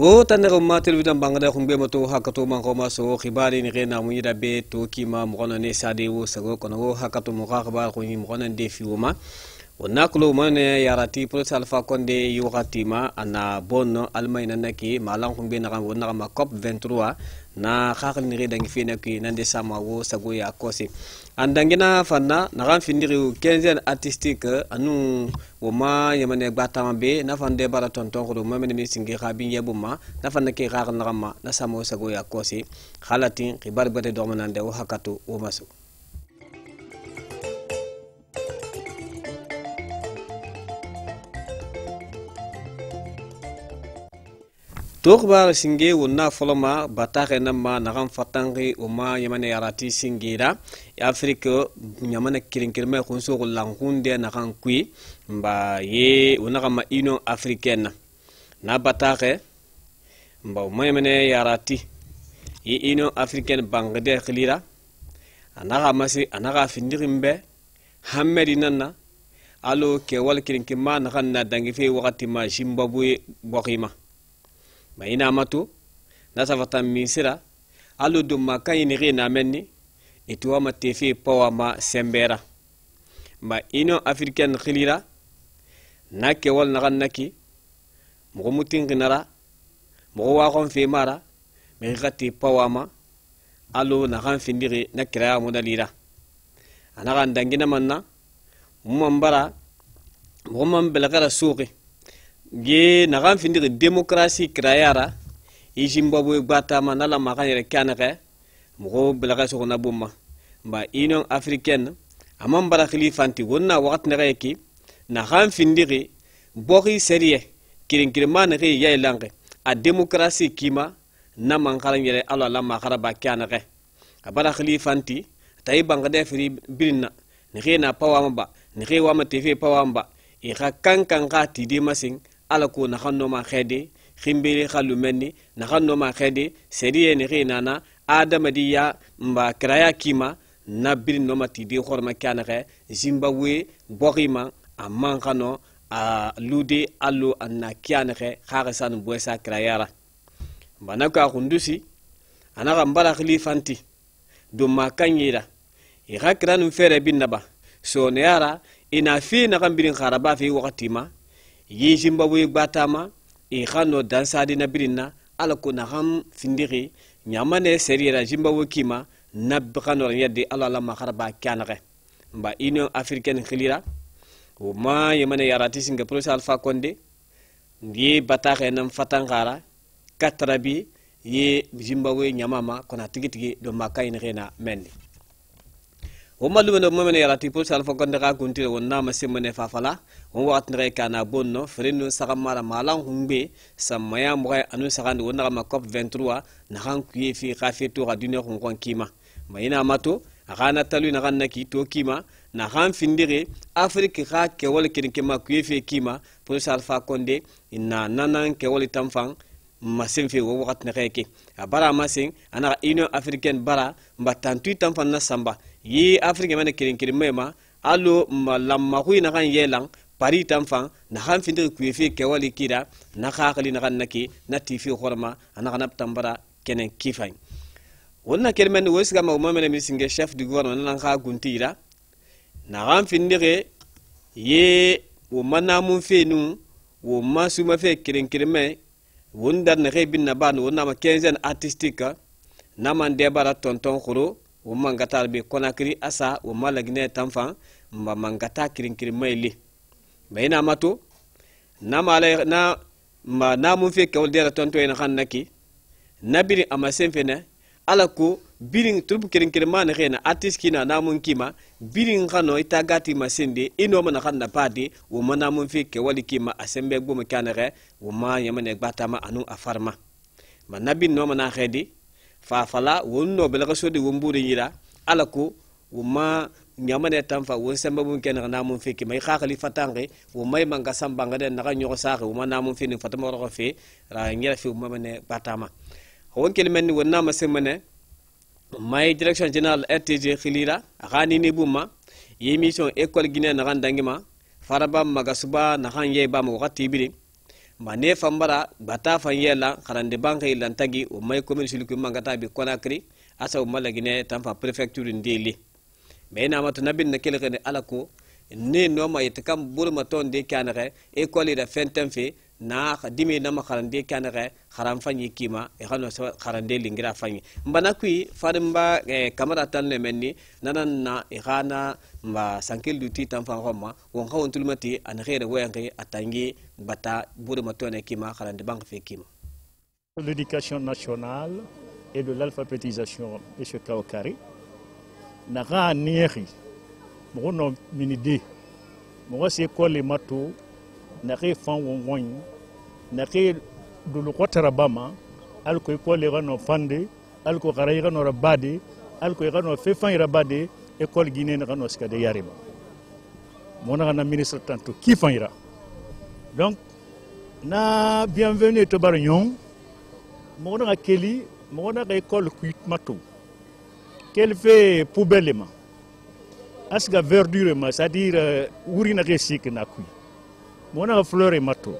o tanere ma television bangada khumbe mato hakato man ko maso khibari ni rena mu yida be to kima mo kono ne sade wo sago kono hakato mo khaba ko ni mo kono de fiuma wonna kulo mane yarati pro salfa konde yugatima ana bonno almayna naki malan khumbe na kan wonna ma cop 23 na khakhl ni redangi fina ki nande sama wo sago ya kosi andangina fanna na kan findiri 15 artistique anu woma yamane batama be na fande bara tonton ko mamene mi singi khabi yebuma na fanna ke khakhl na ma na sama sago ya kosi khalatin khibar bade do manande wo hakatu wo masu Tokbar singe wonna foloma batare namma nagam fatangi uma yamane yarati singira Afrique nyamane kirinkirme khunso langunde nagan kui mba ye wonagama union africaine na batare mba uma yamane yarati ye union africaine bangade khilira anaga masi anaga findirimbe hammeri nanna alo ke wal kirinkima nagan na dangi fe wakati ma Zimbabwe bokima ina matu na safata misira alu dum makayini rina menni etuwa matefi pawa ma sembera ma ino africaine khilira na kewal naki mo mutin ginara mo wa kon fe mara me gati pawa ma alu na kan findiri na kira mo dalira ana kan dangina manna mo mbara mo mam belagara suqi ge na kan findiri démocratie krayara i Zimbabwe batama na la makanyere kanake mo belaga so na bumma ba union africaine amam bara khalifanti wonna waqt na reki na kan findiri bokhi serie kirinkirman re yailange a démocratie kima na mankaranyere ala la makara ba kanake abara khalifanti tay bangade fri birina ne rena pawamba ne rewama tv pawamba i kankan ngati di masing ala ko na xanno ma xede khimbiri khalu menni na xanno ma xede seriye ni xinana adamadiya mba kraya kima na bir no mati di xorma kanaxe Zimbabwe boxima amman xano a lude allo anna kanaxe xaxasan boysa krayara bana ka khundusi ana gambara khalifanti do makanyira i xakran fere binaba so ne yara ina fi na gambirin kharaba fi wakati ma yi Zimbabwe batama i khano dansadi na birina ala ko na ham findiri nyamane seriera Zimbabwe kima na bkhano yaddi ala la makharba kanare mba union africaine khilira o ma yamane yarati singa professeur Alpha Condé ndi bataxe nam fatangara katrabi ye Zimbabwe nyamama kona tigitigi do makay rena menni o malu no momene yarati professeur Alpha Condé ka kuntire wonna ma semene fafala on wat ndre kana bonno freno sagamara malan humbe samaya moy anu sagande wonna ma cop 23 na han kuye fi khafe to ga dune kon kima mayina mato agana talu na ganna ki to kima na han findire afrique ka ke wol kema kuye fi kima professeur Alpha Condé inna nanan ke wol tamfang masin fi wo wat na reke abara masin ana union africaine bara mbatantu tamfan na samba yi afrique mane kirin mema allo malamma huina kan yelang pari tamfan na han findire kuye fi ke wol kida na khakali na ganna ki na tifi khorma ana ganap tambara kenen kifay wonna kelmen wesga ma mamene misinge chef du gouvernement nan kha guntira na ran findire ye wo manamun fenu wo masuma fe kirin wondar na rebin na ban wonna ma 15 artistique na man debara tonton khoro wo mangatar be konakri asa wo malagne tamfan mba mangata kirin li bayina mato na mala na ma namun fe kawol dera tonton en khannaki nabiri amasen fene alako biring turbu kirin man rena artist kina namun kima biring khano itagati masende ino mana khanna pade wo manamun fe ke wali kima asembe gbo kanere wo ma yamane batama anu afarma manabi no mana khedi fa fala wonno belaga sodi wo mburi yira alako wo ma nyamane tamfa wo sembe bum kenere namun fe kima khakali fatange wo may manga samba ngade naka nyoko saxe wo manamun fe ni fatama ro fe ra ngira fi wo mamane batama won kelmen wonna ma semene may direction general RTG khilira agani ni buma yi mission école guinéenne na gandangima faraba magasuba na hanye ba mo wakati biri mane fambara bata fanyela karande banque lantagi o may commune sulku mangata bi Conakry asa o malagine tamfa préfecture ndeli mais na matu nabin na kele kene alako ne no ma yetkam burma ton de kanare école da fentam fe na dimi na makarande kanare haram fanyi kima e hano karande lingira fanyi mbana kui fadimba kamera tan le menni nanan na e hana mba sankil duti tamfa roma won hawon tulmati an khere wayange atangi bata burma ton e kima karande banque fe kima. L'éducation nationale et de l'alphabétisation M. Kaokari na ga nieri mono minide mo se ko le mato na ke fan won na ke do lo kotara bama al ko le gano fande al ko garay gano rabade al ko gano fe fan rabade école guinéenne na gano ska de yarima mo na ministre tanto ki fan ira donc na bienvenue to barignon mo na keli mo na école kuit mato qu'elle fait poubelle ma asga verdure ma c'est-à-dire wuri na resik na kui mona fleur mato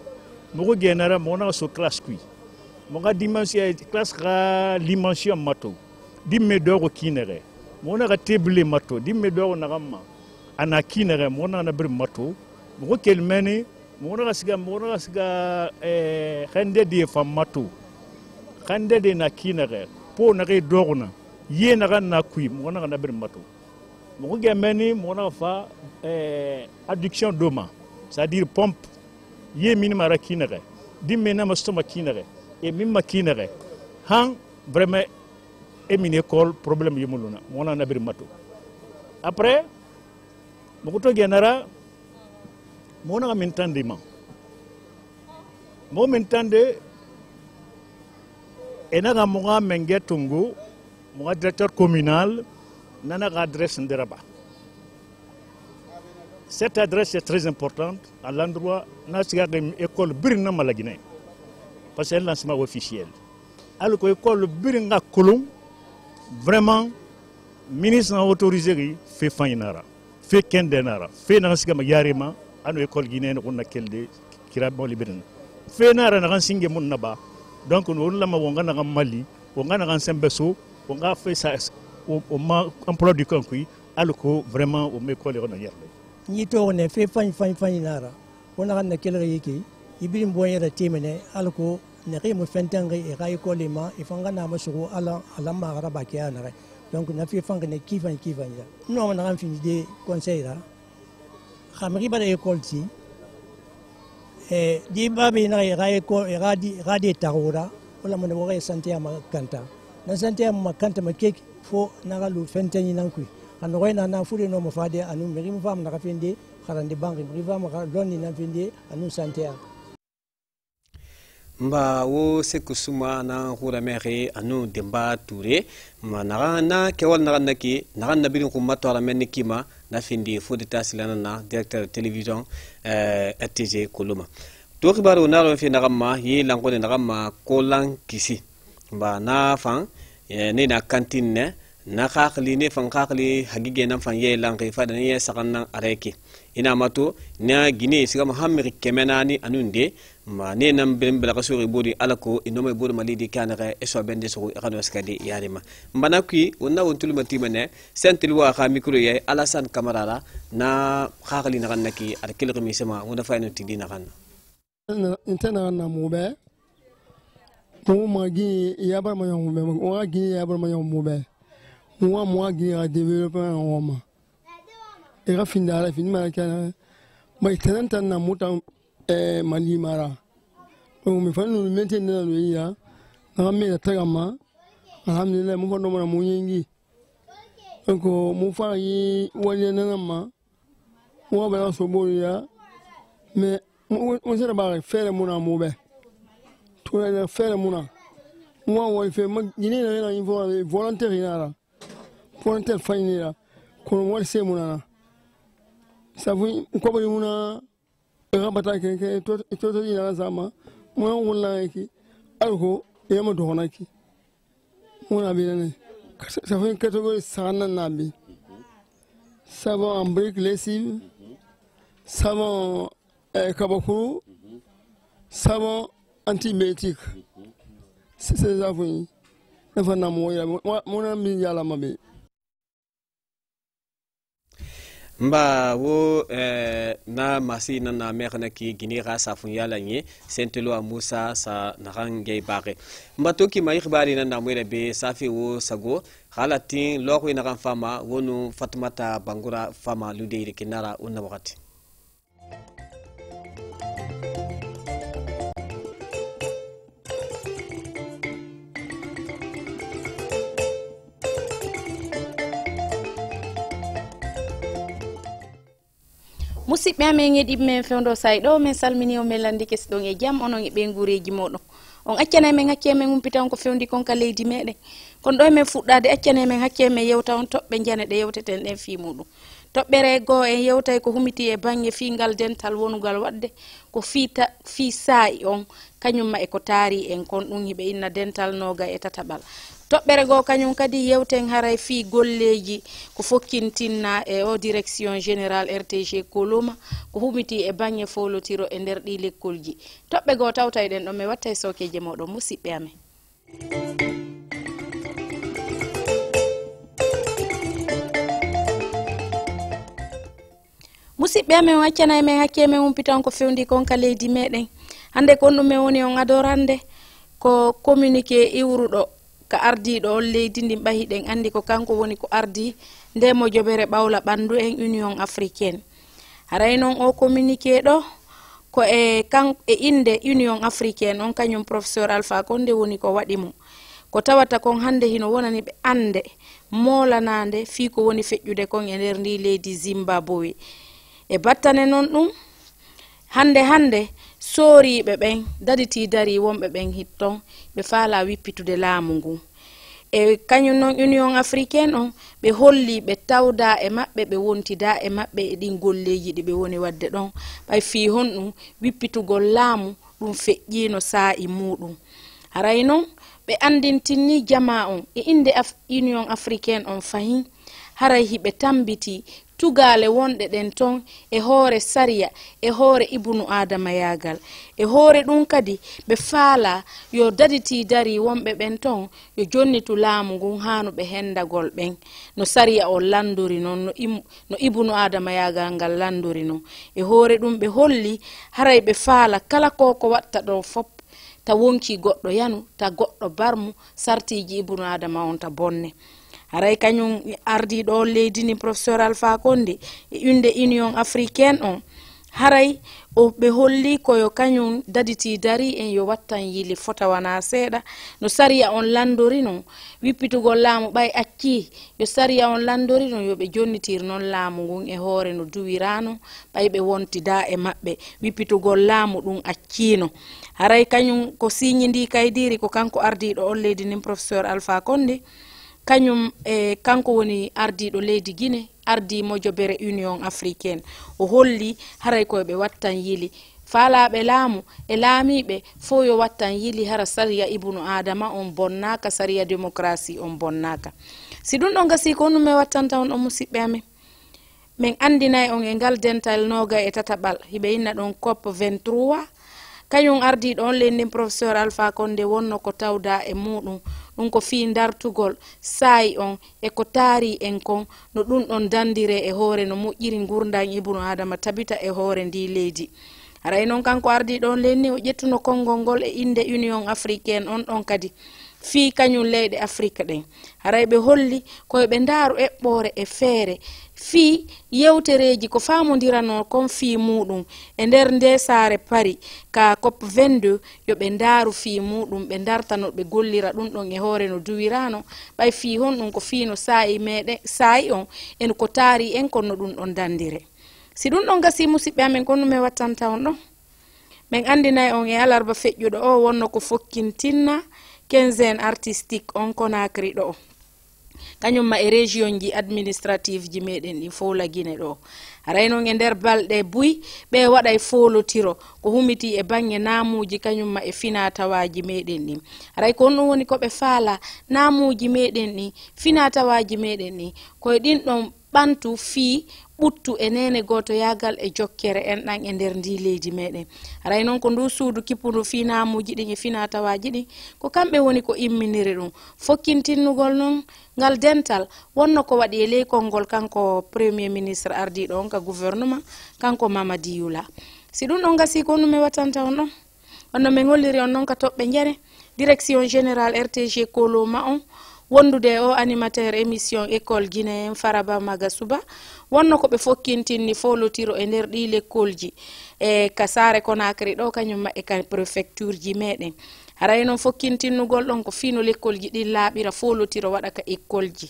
mo genera mona so classe kui mo ga dimension classe ga dimension mato dimme dogo kinere mona ga table mato dimme dogo na gamma ana kinere mona na bir mato mo kel meni mona ga khande di fam mato khande de na kinere po na ge dogo na ye na na kui mo na bir mato mo gemeni mo na fa adduction d'eau c'est-à-dire pompe ye minima ra kinere dimme na mastoma kinere e mimma kinere han vraiment e min école problème yemuluna mo na bir mato après mo to genera mo na min tande ma mo min tande e na ga mo ga mengetungu mon directeur communal n'a pas d'adresse Nderaba. Cette adresse est très importante à l'endroit de l'école Birna Malagine. Parce que c'est un lancement officiel. Alors que l'école Birna Kolom, vraiment, le ministre a autorisé fait Fainara, fait Kendenara, fait Nansigama Yarima, à l'école guinéenne, on a quel Kirabo Libérin. Fait Nara Nansingé Mounaba. Donc, on a Mali, on a Nansembeso. On a fait ça au emploi du concours, alors que vraiment au mécole on a hier. Ni to on fait fan nara. On a na kele yiki. Ibim boye ra timene alors que ne remo fentange e ray ko lema e fanga na masuru ala ma raba kia na. Donc na fait fanga ne kifan ya. Non on a fini de conseil là. Khamri ba école ti. Di babi na ray ko e radi tarora. Wala mo ne santé ma kanta. Na santé makanta makeki fo nagalu fentani nankui ando wayna na fure no mafade anu meri mfam na kafende kharande bangi meri fam lonni na fende anu santé mba wo sekusuma na hura mere anu demba touré manara na kewal na ki na birin kuma to ala menni kima na findi fo de tasilana na directeur télévision RTG Koloma to khibaro na ro fi na gamma yi langone na gamma ko lang kisi ba na fan ne na kantine na khakli ne fan khakli hagige nan fan ye lang fa da ne sakannan areki ina mato na gine siga muhammad kemenani anunde ma ne nan ben bela kasuri bodi alako ino me bodi malidi kanare eso bende so rano skadi yarima mbana kui wonna wontul matimane sentil wa kha mikro ye alasan kamarara na khakli na kannaki ar kilgmi sama wona fayno tidina kan intana na mube mo magi yabar ma yom mube mo agi yabar ma yom mube mo agi a developer en ma e ga finda fin ma kana mai tananta na muta mali mara o mi fanu menten na no ya na me ta gama alhamdulillah mo fondo mo mo yingi ko mo fa yi wani na ma mo ba so bo ya me mo sera ba fere mo na mo be to na fere mo na mo wo fe ma gine na na info volontaire na volontaire fainira ko mo se mo na sabu ko bari mo na rabata ke to ina sama mo wala ki alko e ma do na ki mo na bi ne sabu catégorie sana na bi savon en brique lessive savon kabakuru savon antibiotique. C'est ça, oui. Mon ami, la mamie. Mba wo na masi na mekana ki gini ga safun yala nye sentelo Musa sa narange bare mba toki mai khibari na mwere be safi wo sago halatin lokwi na fama wonu Fatmata Bangura fama ludeire kinara unna wakati musidɓe amen heɗiɓe men fewdo sayɗo min salmini o men landi kesɗon e jaam onon e ɓe guureji moɗon on accana men hakke men humpitan ko fewndi kon ka leydi meɗen kono ɗo men fuɗɗade accana men hakke men yewta on toɓɓe jane ɗe yewteten ɗen fi muɗum toɓɓere goo en yewtay ko humiti e banggue fiingal dental wonugal wadde ko fi saa'i on kañumma e ko taari en kon ɗum hiɓe inna dental noga e tataɓal toɓɓere goo kañum kadi yewten haray fi golleji ko fokkintinna e o direction général RTG Koloma ko humiti e banggue folotiro e nder ɗi lekkolji toɓɓe goo tawta ɗen ɗo mi watta e sokeje moɗon musidɓe amen musidɓe amen waccana e men hakke men humpitan ko fewndi kon ka leydi meɗen hande kon ɗum men woni on adorande ko communiqué iwruɗo ka ardiɗo on leydi ndi ɓahi ɗen andi ko kanko woni ko ardi nde mo jobere ɓawla ɓandu en Union Africaine haray noon o communiqué ɗo ko e inde Union Africaine on kañum professeur Alpha Condé woni ko waɗi mo ko tawata kon hande hino wonani ɓe ande molanande fi ko woni feƴƴude kon e nder ndi leydi Zimbabwe e battane noon ɗum hande sooriɓe ɓen daditi dari wonɓe ɓen hitton ɓe faala wippitude laamu ngu e kañum noon Union Africaine on ɓe holli ɓe tawda e maɓɓe ɓe wontida e maɓɓe e ɗin golleji ɗi ɓe woni wadde ɗon ɓay fi hon ɗum wippitugol laamu ɗum feƴƴino saa'i muɗum haray noon ɓe andintinni jama on e inde Union Africaine on fahin haray hiɓe tambiti tugale wonɗe ɗen ton e hoore sariya e hoore ibnu adama yagal e hoore ɗum kadi ɓe faala yo daditi dari wonɓe ɓen ton yo jonnitu laamu ngun hanuɓe hendagol ɓen no sariya o landori noon no ibnu adama yagal ngal landori noon e hoore ɗum ɓe holli haray ɓe faala kala ko watta ɗo fop ta wonki goɗɗo yanu ta goɗɗo barmu sartiji ibnu adama on ta bonne haray kañum ardiɗo leydi ni professeur Alpha Condé e inde Union Africaine on haray o ɓe holli koyo kañum daditi dari en yo wattan yili fota wana seeɗa no sariya on landori non wippitugol laamu ɓay acci yo sariya on landori non yo ɓe jonnitir noon laamu ngun e hoore no duwirano ɓay ɓe wontida e maɓɓe wippitugol laamu ɗum accino haray kañum ko signidi kaydiri ko kanko ardiɗo on leydi nin professeur Alpha Condé kañum kanko woni ardiɗo leydi Guinée ardi mo jobere Union Africaine o holli haray koɓe wattan yili faalaɓe laamu e laamiɓe fo yo wattan yili hara sariya ibnu adama on bonnaka sariya démocratie on bonnaka si ɗum ɗon gasi ko ɗum mi wattanta on ɗo musidɓe amen min andinay on e ngal dental noga e tataɓal hiɓe inna ɗon COP 23 kañum ardiɗo on leydi professeur Alpha Condé wonno ko tawda e muɗum ɗum ko fi dartugol saayi on e ko taari en kon no ɗum ɗon dandire e hoore no moƴƴiri gurdan ibnu adama tabita e hoore ndi leydi haray noon kanko ardiɗo on leydi o ƴettuno konngol ngol e inde Union Africaine on ɗon kadi fi kañum leyɗe Afrique ɗen haray ɓe holli koyeɓe ndaaru eɓɓore e feere fi yewtereji ko famodirano kon fi muɗum e nder nde saare Paris ka COP 22 yo ɓe ndaaru fi muɗum ɓe dartano ɓe gollira ɗum ɗon e hoore no duwirano ɓay fi hon ɗum ko fi no saa'i meɗen saa'i on en ko taari en kono ɗum ɗon dandire si ɗum ɗon gasi musidɓe amen kono me wattanta on ɗon min andinay on e alarba feƴƴuɗo o wonno ko fokkintinna quinzaine artistique on Conakry ɗo kañum ma e région ji administrative ji meɗen ɗi fowla Guinée ɗo haray noon e nder balɗe buy ɓe waɗay folotiro ko humiti e banggue naamuji kañum ma e finatawaji meɗen ɗi haray ko ɗum woni koɓe faala naamuji meɗen ɗi finatawaji meɗen ɗi koye ɗin ɗon ɓantu fi ɓuttu e nene goto yagal e jokkere en ɗan e nder ndi leydi meɗen aray noon ko ndu suudu kippudu finamuji ɗin e fina tawaji ɗin ko kamɓe woni ko imminiri ɗum fokkintinnugol noon ngal dental wonno ko waɗi e ley konngol kanko premier ministre ardiɗo on ka gouvernement kanko Mamadi Yula si ɗum ɗon gasi ko nume watanta on ɗon onno min holliri on noon ka toɓɓe jare direction générale RTG koloma on wondude o animateur émission école guinéen Faraba Magasuba wonno ko ɓe fokkintinni folotiro e nder ɗi lekkolji e ka Sare Conakry ɗo kañum e ka préfecture ji meɗen haray noon fokkintinnugol ɗon ko fino lekkolji ɗin laaɓira folotiro waɗa ka école ji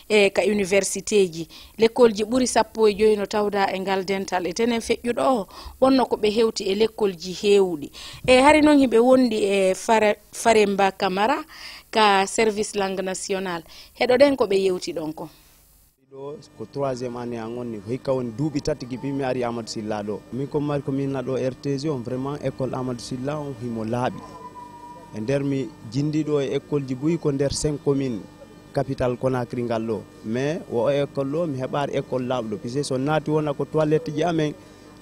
e ka université ji l'école ji ɓuri 15 no tawda e ngal dental e tenen feƴƴuɗo o wonno ko ɓe hewti e l'école ji heewɗi e hari noon hiɓe wondi e Faremba Camara ka service langue national heɗoɗen ko ɓe yewti ɗon ko ko 3e année an onni hikka woni duuɓi tati gibi mi ari Amadou Silla ɗo min ko mari ko min naɗo RTG on vraiment école Amadou Silla on himo laaɓi e nder mi jindiɗo e école ji buyi ko nder 5 communes capital Conakry ngal ɗo mais o école ɗo mi heɓari école laaɓɗo puisque so naati wona ko toilette ji amen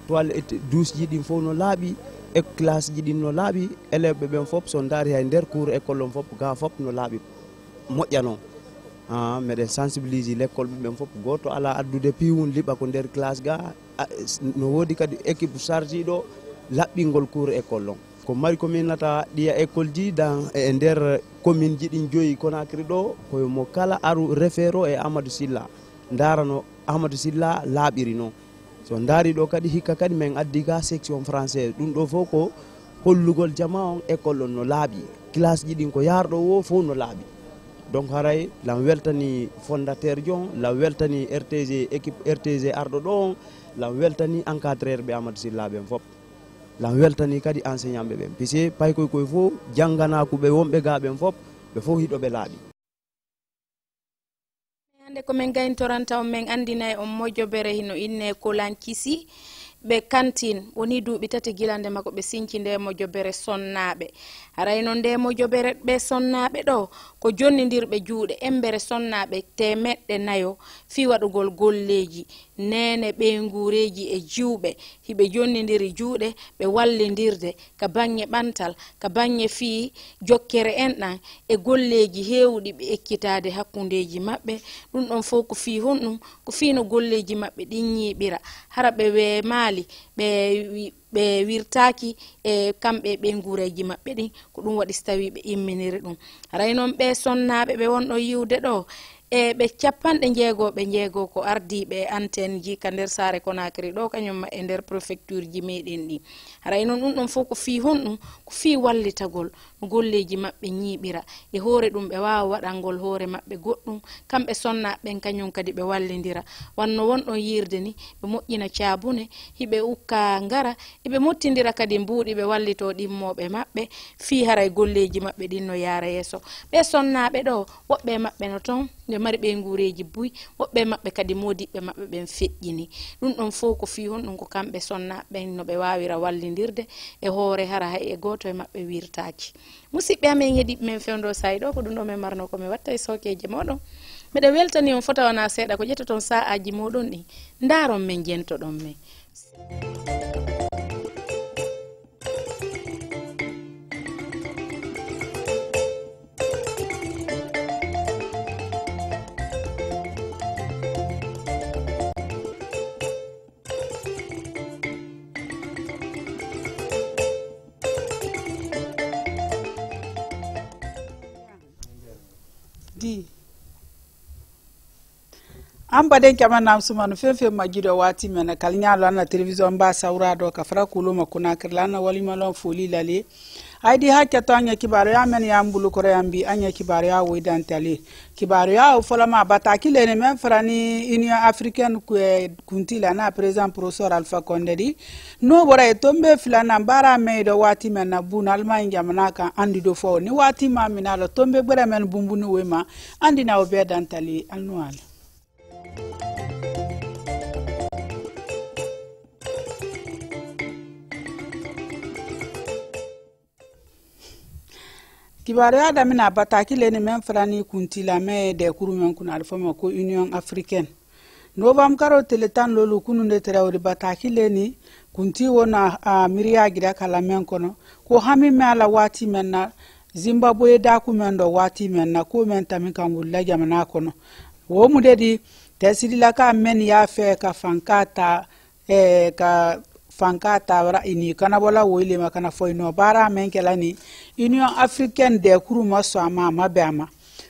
toilette douche ji ɗin fof no laaɓi e classe ji ɗin no laaɓi élève ɓen fof so daari hay nder cours école on fof ga fof no laaɓi moƴƴa noon meɗen sensibilise l'école ɓen fof goto ala addude piwum liɓa ko nder classe ga no woodi kadi équipe chargiɗo laɓɓingol cours école on ko mari ko min nata ɗiya école ji dans e nder commune ji ɗin joyi Conakry ɗo koye mo kala aru référo e Amadou Silla darano Amadou Silla laaɓiri noon so daari ɗo kadi hikka kadi min addi ga section française ɗum ɗo fof ko hollugol jama on école on no laaɓi classe ji ɗin ko yarɗo wo fof no laaɓi donc haray lam weltani fondateur jon lam weltani RTG équipe RTG arɗo ɗo on lam weltani encadreur ɓe Amadou Silla ɓen fof lam weltani kadi enseignant ɓe ɓen puisque pay koye koye fof jangganakuɓe wonɓe ga ɓen fof ɓe fof hiɗoɓe laaɓi hande ko min gayntoranta on min andinay on mojjobere hino inne Kolankisi ɓe cantine woni duuɓi tati gilande makko ɓe sinci nde mojjobere sonnaɓe harayno nde mojjobere ɓe sonnaɓe ɗo ko jonnidirɓe juuɗe embere sonnaɓe 400 fi waɗugol golleji nene ɓe ngureji e jiwɓe hiɓe jonnidiri juuɗe ɓe wallidirde ka bange ɓantal ka bange fi jokkere en ɗan e golleji hewɗi ɓe ekkitade hakkundeji maɓɓe ɗum ɗon fof ko fi honɗum ko fino golleji maɓɓe ɗin yiɓira hara ɓe maali ɓe wirtaki e kamɓe ɓe ngureji maɓɓe ɗin ko ɗum waɗi so tawi ɓe imminiri ɗum haray noon ɓe sonnaɓe ɓe wonɗo yiwde ɗo e ɓe 60 ko ardiɓe antenne ji ka nder Sare Conakry ɗo kañum e nder préfecture ji meɗen ɗi haray noon ɗum ɗon fof ko fi honɗum ko fi wallitagol no golleji maɓɓe ñiɓira e hoore ɗum ɓe wawa waɗangol hoore maɓɓe goɗɗum kamɓe sonnaɓen kañum kadi ɓe wallidira wanno wonɗon yirde ni ɓe moƴƴina caabune hiɓe ukka ngara eɓe mottidira kadi mbuuɗi ɓe wallito ɗimmoɓe maɓɓe fi haray golleji maɓɓe ɗin no yaara yeeso ɓe sonnaɓe ɗo woɓɓe maɓɓe no ton ɓe mari ɓe ngureji buy woɓɓe maɓɓe kadi modiɓɓe maɓɓe ɓen feƴƴini ɗum ɗon fof ko fi honɗum ko kamɓe sonnaɓen no ɓe wawira wallidirde e hoore hara hay e goto e maɓɓe wirtaki musidɓe amen heeɗiɓe men fewndo sayi ɗo ko ɗum ɗo min marno komi watta e sokeje moɗon mbeɗa weltani on fota wona seeɗa ko ƴettoton sa'aji moɗon ɗi ndaron men jentoɗon men an baden kama nam sumanu fefe majido wati mena kalnyalo na television ba saurado ka fara kuluma kuna kirlana wali malon foli lale aidi hakka to anya kibaro ya men ya mbulu kore ambi anya kibaro ya widan tali kibaro ya fola ma bataki le men frani union africaine kuntila na president professeur Alpha Condé di no bora e tombe filana bara meido wati men na bunal ma njamana ka andi do fo ni wati ma minalo tombe bora men bumbunu wema andi na obedan tali annual kibaro ya damina bataki le ni men frani kuntila me de kurumen kuna alfama ko union africaine nobam karo teletan lolu kununde terawri bataki leni kunti wona miriya gira kala men kono ko hami me ala wati men na Zimbabwe da ku men do wati men na ko men tami kan wulla jamana kono wo mu dedi tesidi la ka men ya fe ka fankata ka fankata wara ini kana bola woile makana foino bara men kelani Union Africaine de kuruma so ama mabama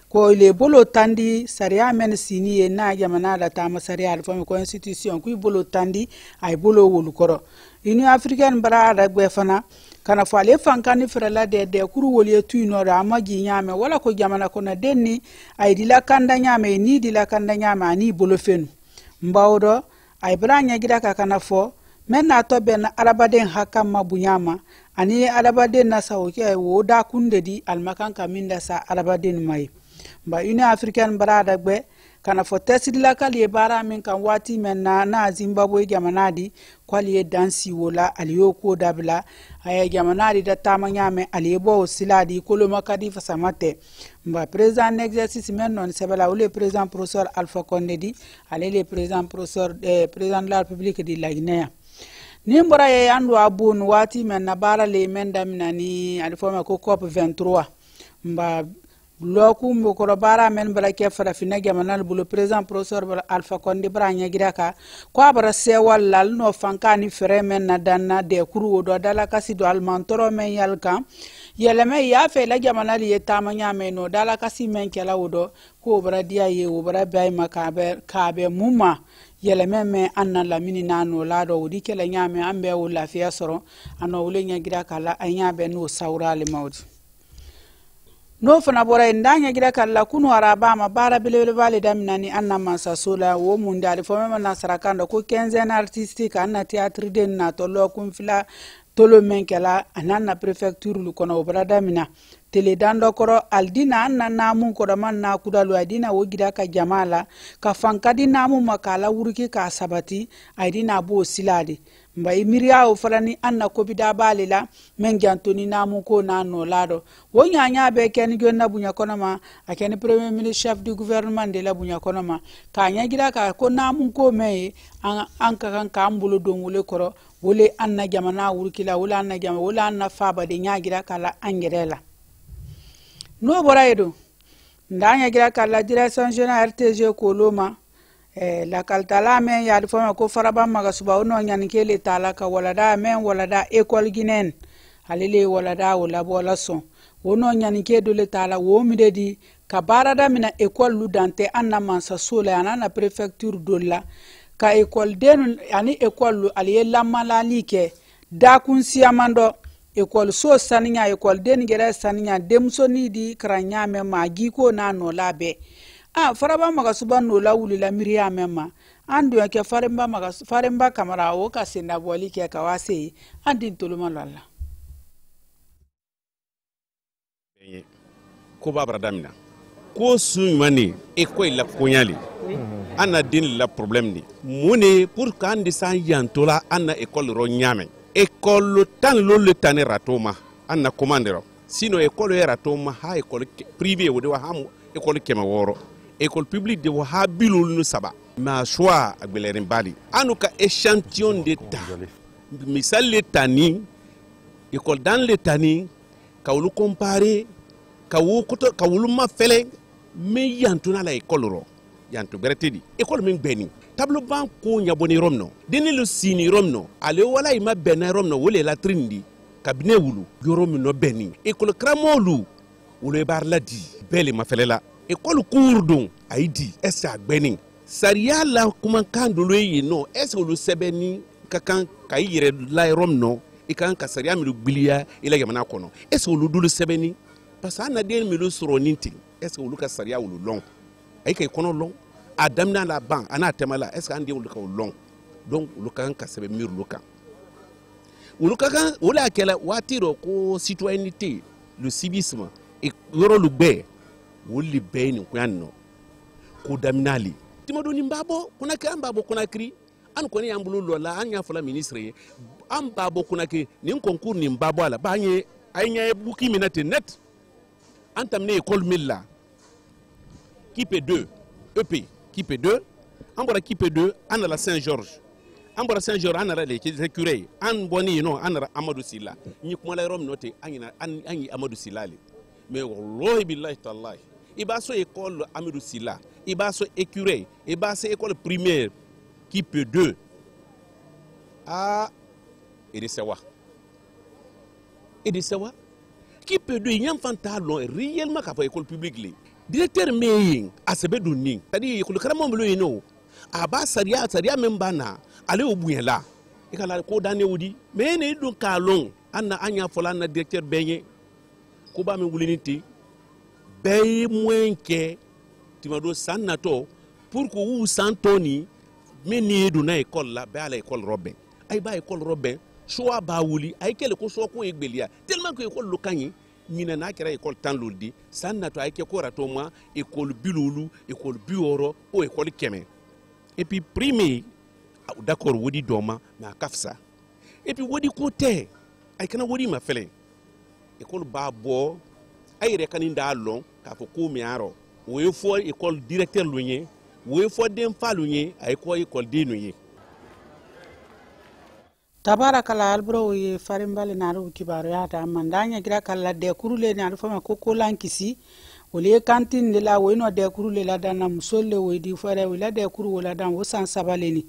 ko le bolo tandi saria men sini na jamana da ta masaria alfa constitution ku bolo tandi ay bolo wolu koro Union Africaine bara da gwefana kana fale fankani frala de kuru woli tuino da amagi nyame wala ko jamana ko na denni ay dila kanda nyame ni dila kanda nyame ani bolo fenu mbawdo ay branya gida ka kana fo men na to ben arabaden hakam mabunyama ani arabaden na sawke wo da kunde di almakan kaminda sa arabaden mai ba Union Africaine barada gbe kana fo tesidi kali bara min kan wati men na Zimbabwe jamanadi kwali dansi wola aliyo ko dabla ay jamanadi da tamanyame alibo siladi kolo makadi fasamate ba président exercice men non sebala le président professeur Alpha Condé di ale le président professeur président de la République de la Guinée nimbora ye andu abun wati men na bara le men damina ni alifoma ko COP 23 mba loku mbokoro bara men bala ke fara fina gamanal bulo président professeur Alpha Condé branya gidaka ko abara sewal lal no fankani fere men na danna de kuru do dala kasi do almantoro men yalka yeleme ya fe la gamanal ye tamanya men no dala kasi men kala wodo ko bara dia ye wo bara bay makabe kabe mumma yeleme me anna la mini nano la do wudi kala nyame ambe wo lafiya soro ano wule nya gidaka la anya be no sawra le mawdi no fana bora ndanya gira kala kunu araba ma bara bilele bale damnani anna masa sola wo mundali fo mema na sarakanda ko 15 artistique anna théâtre den na to lo kum fila tolo menkela anana prefecture lu kono obra damina tele dando koro aldina anna namu ko man na kudalu adina wo gira ka jamala ka fankadi namu makala wurki ka sabati aidina bo siladi mba imiria o falani anna ko bida balila men jantoni namu ko nano lado wonya nya be ken jonna bunya konoma akeni premier ministre chef du gouvernement de la bunya konoma ka nya gira ka ko namu ko me an ka ambulo don wole koro wole anna jamana wurkila wole anna jama wole anna faba de nya gira kala angerela no boraedo ndanya gira kala direction générale RTG ko loma la kaltala men ya difoma ko faraba maga suba ono nyani kele tala ka walada men walada école guinéenne halile walada wala bola son wono nyani ke dole tala wo midedi ka barada mina école lu dante anna mansa sola anana préfecture dolla ka école den ani école lu aliye lamala like da kun siamando école so saninya école den gere saninya demso ni di kranya me magi ko na no labe faraba maga suban no la wuli la miriya memma andu yake farimba kamara o ka senda boli ke ka wase andin toluma lalla ko babra damina ko suñmani e ko la konyali ana din la problème ni mune pour kan de san yantola ana école ro nyame école tan lo le tane ratoma ana commandero sino école ratoma ha école privé wo de wa ham école kema woro école publique de wa bilul nu saba ma choix agbelerin bali anuka échantillon d'état misal l'état ni école dans l'état ni kawlu comparer kawlu ma fele me yantuna la école ro yantu beretedi école min beni tableau ban ko nyaboni romno deni le sini romno ale wala ima bena romno wole la trindi cabinet wulu yoromi no beni école kramolu wole bar la di bele ma fele la école courdon aidi est agbeni saria la kuma kandolo yi no est le sebeni kakan kayire la romno e kan ka saria mi gbilia ila yamana kono est le dulu sebeni parce que na den mi lu soro ninti est le ka saria wulu long ay kay kono long adam na la ban ana temala est andi wulu ka long donc lu kan ka sebe mir lu kan wulu kan wala kala watiro ko citoyenneté le civisme et yoro lu be wuli beni kwanno ko daminali timodo ni mbabo kuna ke ambabo kuna kri an ko ni ambulu lola anya fala ministre ambabo kuna ke ni concours ni mbabo ala banye aynya buki minate net antamne école milla qui P2 EP qui P2 ambora kipe 2 anala Saint-Georges ambora Saint-Georges anara les écureuils an boni non anara Amadou Silla ni kuma la rom noté anyi Amadou Silla mais wallahi billahi tallahi iba so école Amadou Silla iba so écureuil iba so école primaire kipe 2 edi sewa kipe 2 nyam fantalon réellement ka école publique li directeur meyin asebe dunni tadi école karamo mbelo yino aba saria membana ale obuyela ikala ko dane wudi mais ne dun kalon anna anya fola na directeur benye ko ba me wuliniti bey moyenke timado sannato pour ko wu santoni meni du na école la be ala école robin ay ba école robin choix ba wuli ay kele ko so ko egbelia tellement que école lokanyi mina na kera école tan loldi sannato ay ke ko rato moi école bilulu école bioro o école keme et puis premier d'accord wodi doma na kafsa et puis wodi côté ay kana wodi ma fele école ba bo ay rekaninda long ka fo ko miaro wo fo école directeur lunye wo fo dem falunye ay ko école dinuye tabarakala albro ye farimbale naru kibaro yata mandanya gira kala de kurule na alfama koko lankisi wole kantin de la woino de kurule la dana musolle woidi fare wala de kuru wala dan wosan sabaleni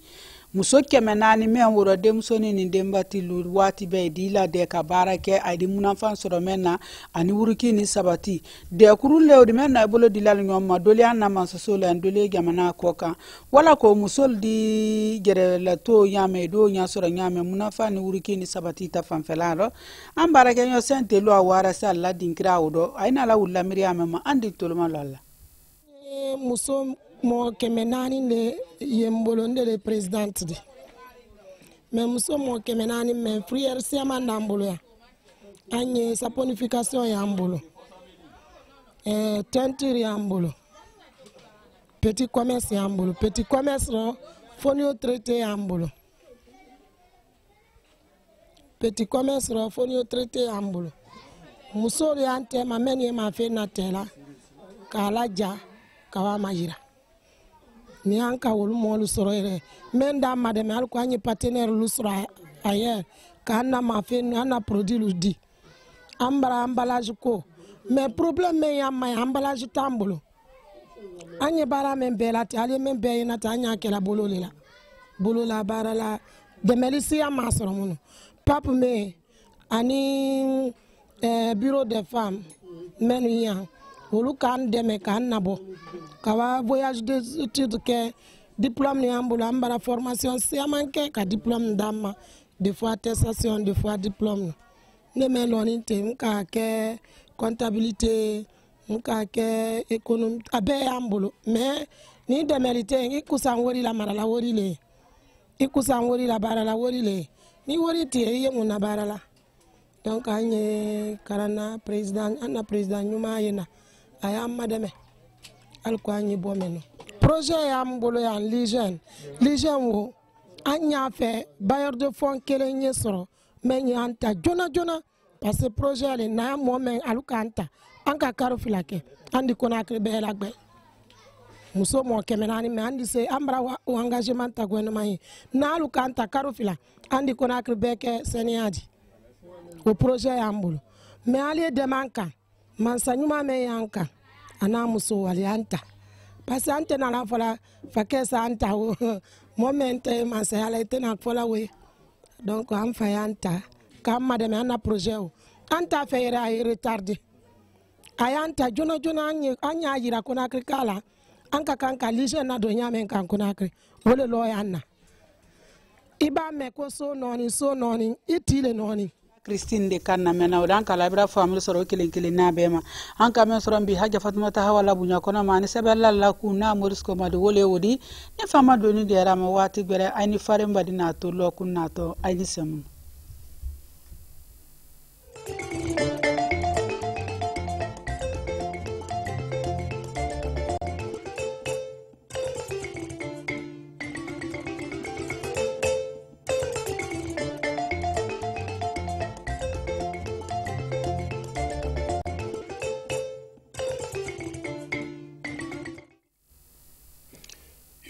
muso kemenani men woro de musoni ni dembati lu wati be di la de ka barake aydi munafan soro menna ani wuruki ni sabati de kurule odi menna bolo di la nyoma doli anna man so le andole gamana koka wala ko musol di gere la to yame do nya soro nyame munafan ni wuruki ni sabati ta fanfelaro am barake nyo sente lo awara sala dinkra odo ayna la wulla miriame ma andi tolma lalla muso mo kemenani le yembolonde le présidente di mais muso mo kemenani men frière siama ndambolo ya anye saponification ya ambolo teinture ya ambolo petit commerce ya ambolo petit commerce ro fonio traité ya ambolo petit commerce ro fonio traité ya ambolo muso le ante ma menye ma fe na tela kala ja kawa majira ni anka wolu molu soro ere menda madame al ko anyi partenaire lu soro ayer kana ma fe na produit lu di ambara emballage ko mais problème me ya ma emballage tambulo anyi bara men belati ali men be na tanya kela bolola bara la demelisi ya ma soro muno pap me ani bureau de femmes menu ya wolu kan deme kan nabo kawa voyage d'études ke diplôme ni ambula ambara formation siamanke ka diplôme dama des fois attestation des fois diplôme ne meloni te mka ke comptabilité mka ke économie abe ambulo mais ni demelité ngi kusan wori la marala wori le ikusan wori la barala wori le ni wori ti ye nguna barala donc anye karana président anna président nyuma yena aya madame alko anyi bomeno projet ya mbolo ya ligen wo anya fe bailleur de fonds kelenye soro men anta jona parce que projet le na mo men alukanta anka karo filake andi Conakry be la gbe muso mo kemenani me andi se ambra wa engagement ta gouvernement yi na alukanta karo fila andi Conakry be ke seniadi o projet ya mbolo me ali demanka mansanyuma me yanka ana muso walianta parce ante na la fola fakesa anta momente mansayala itena fola we donc am fayanta kam madame ana projet o anta fayera ay retardé ayanta jona anya yira Conakry kala anka kanka lije na do nyame kan Conakry wole lo yanna iba me ko so noni itile noni Christine de Kanna mena odan kala bra family soro kelen na bema an ka men soro bi haja Fatmata hawala bunya kona mani sebella la ku na moris ko madu wole wodi ne fama do ni de rama wati bere ayni fare mbadi na to lo kun na to ayni semu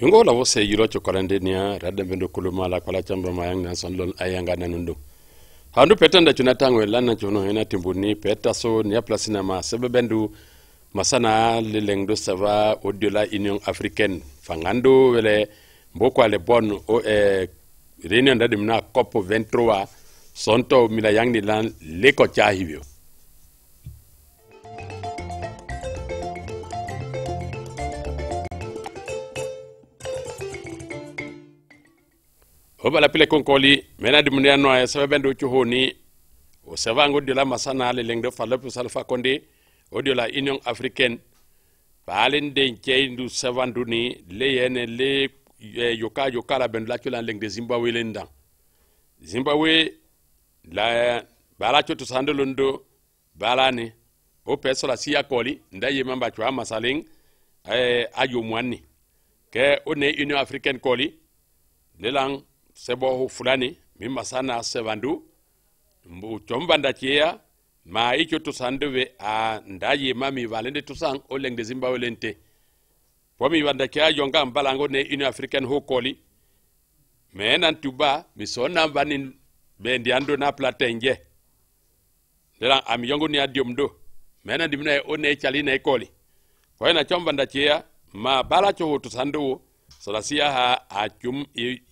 yungo la wose yiro chokolande nia radda bendo kuluma la kwala chamba mayang na sonlon ayanga nanundo handu petanda chuna tangwe lana chuno hena timbuni peta so nia plasina ma sebe bendu masana lelengdo sava audio la Union africaine fangando wele mboko ale bon o réunion da dimna COP 23 sonto mila yangni lan leko chahibio Obala pile konkoli mena dimnia no ay sabe bendo chuhoni o savango de la masana le lengdo falapu salfa konde o de la Union africaine balen de ndu savandu ni le yene le yoka la bendo la kula lengde Zimbabwe lenda Zimbabwe la bala choto sandolondo balani o peso la siya koli ndaye mamba chwa masaling ayo mwani ke one Union africaine koli lelang sebo fulani mi masana sevandu mbu chombanda chia ma icho to sandewe a ndaye mami valende to sang o lengde Zimbabwe lente pomi wanda kia yonga mbalango ne Union africaine ho koli menan tuba mi sona vanin bendi ando na platenje dela am yongo ni adiomdo menan dimna o ne chali ne koli ko na chombanda chia ma bala cho to sandewo Salasia ha achum